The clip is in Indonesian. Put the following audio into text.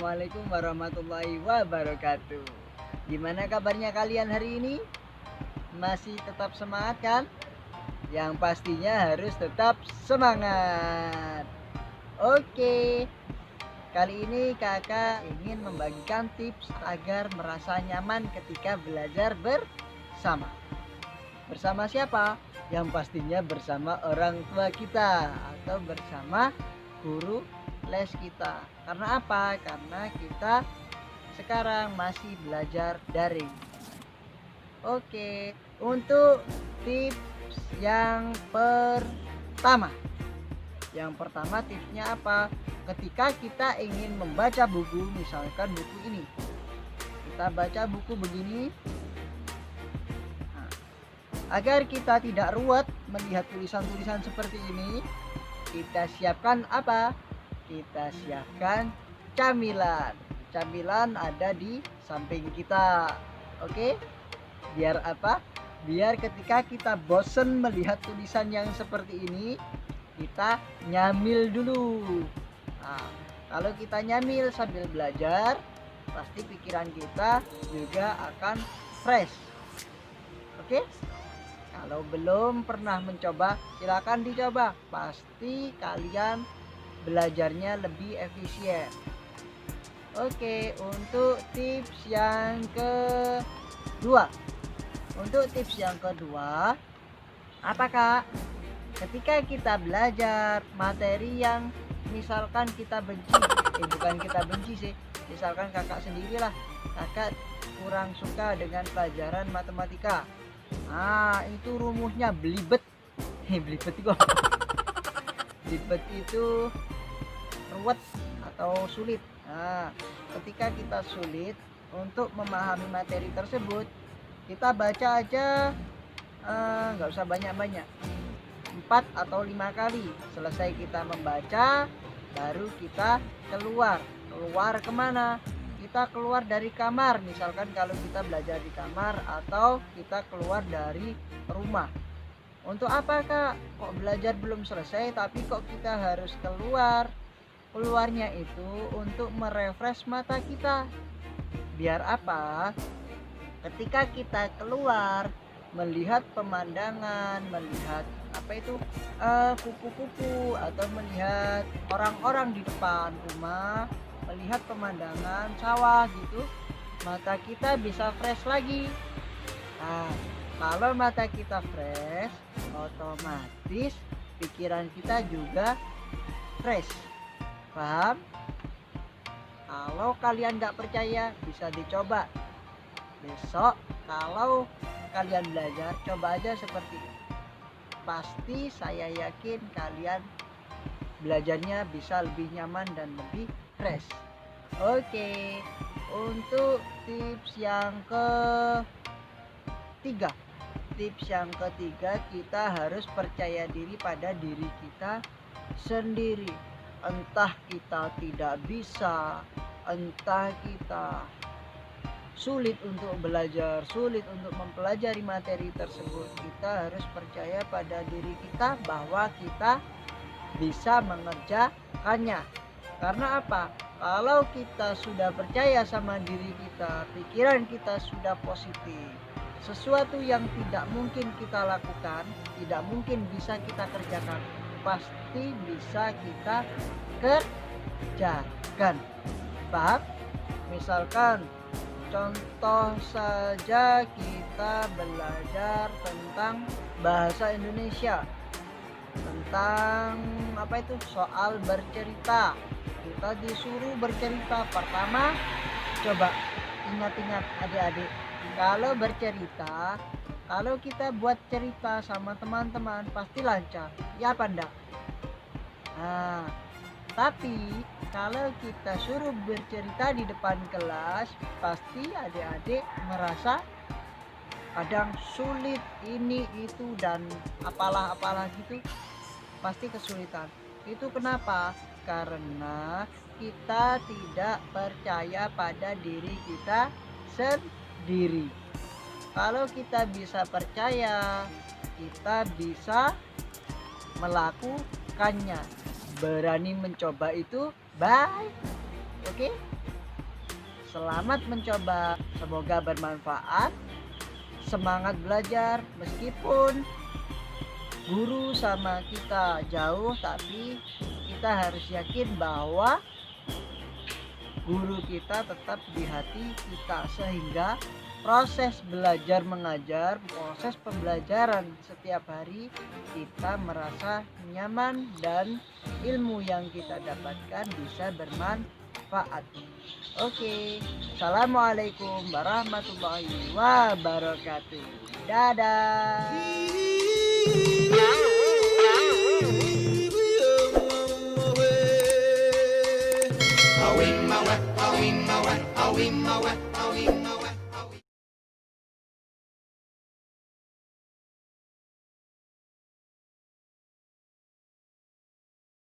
Assalamualaikum warahmatullahi wabarakatuh. Gimana kabarnya kalian hari ini? Masih tetap semangat kan? Yang pastinya harus tetap semangat. Oke, kali ini kakak ingin membagikan tips agar merasa nyaman ketika belajar bersama. Bersama siapa? Yang pastinya bersama orang tua kita atau bersama guru les kita. Karena apa? Karena kita sekarang masih belajar daring. Oke, untuk tips yang pertama. Yang pertama tipsnya apa? Ketika kita ingin membaca buku, misalkan buku ini. Kita baca buku begini. Nah, agar kita tidak ruwet melihat tulisan-tulisan seperti ini, kita siapkan apa? Kita siapkan camilan. Camilan ada di samping kita. Oke? Biar apa? Biar ketika kita bosen melihat tulisan yang seperti ini, kita nyamil dulu. Nah, kalau kita nyamil sambil belajar, pasti pikiran kita juga akan fresh. Oke? Kalau belum pernah mencoba, silakan dicoba. Pasti kalian belajarnya lebih efisien. Oke, untuk tips yang kedua. Untuk tips yang kedua, apa Kak? Ketika kita belajar materi yang misalkan kita benci, bukan kita benci sih, misalkan kakak sendirilah, kakak kurang suka dengan pelajaran matematika. Nah, itu rumusnya belibet. Belibet itu apa? Belibet itu ruwet atau sulit. Nah, ketika kita sulit untuk memahami materi tersebut, kita baca aja nggak usah banyak-banyak, 4 atau 5 kali. Selesai kita membaca, baru kita keluar kemana? Kita keluar dari kamar, misalkan kalau kita belajar di kamar, atau kita keluar dari rumah. Untuk apa Kak? Kok belajar belum selesai tapi kok kita harus keluar? Keluarnya itu untuk merefresh mata kita. Biar apa? Ketika kita keluar, melihat pemandangan, melihat apa itu kupu-kupu, atau melihat orang-orang di depan rumah, melihat pemandangan sawah gitu, mata kita bisa fresh lagi. Nah, kalau mata kita fresh, otomatis pikiran kita juga fresh. Paham? Kalau kalian nggak percaya, bisa dicoba. Besok kalau kalian belajar, coba aja seperti ini. Pasti saya yakin kalian belajarnya bisa lebih nyaman dan lebih fresh. Oke, untuk tips yang ketiga. Tips yang ketiga, kita harus percaya diri pada diri kita sendiri. Entah kita tidak bisa, entah kita sulit untuk belajar, sulit untuk mempelajari materi tersebut, kita harus percaya pada diri kita bahwa kita bisa mengerjakannya. Karena apa? Kalau kita sudah percaya sama diri kita, pikiran kita sudah positif, sesuatu yang tidak mungkin kita lakukan, tidak mungkin bisa kita kerjakan, pasti bisa kita kerjakan. Paham? Misalkan contoh saja, kita belajar tentang bahasa Indonesia, tentang apa itu, soal bercerita. Kita disuruh bercerita. Pertama, coba ingat-ingat adik-adik, kalau bercerita, kalau kita buat cerita sama teman-teman pasti lancar, ya apa enggak? Nah, tapi kalau kita suruh bercerita di depan kelas, pasti adik-adik merasa kadang sulit, ini itu dan apalah gitu, pasti kesulitan. Itu kenapa? Karena kita tidak percaya pada diri kita sendiri. Kalau kita bisa percaya, kita bisa melakukannya. Berani mencoba itu baik. Oke? Selamat mencoba, semoga bermanfaat. Semangat belajar, meskipun guru sama kita jauh, tapi kita harus yakin bahwa guru kita tetap di hati kita, sehingga proses belajar mengajar, proses pembelajaran setiap hari kita merasa nyaman dan ilmu yang kita dapatkan bisa bermanfaat. Oke, assalamualaikum warahmatullahi wabarakatuh. Dadah. Awing my way, awing my way, awing my way, awing my way.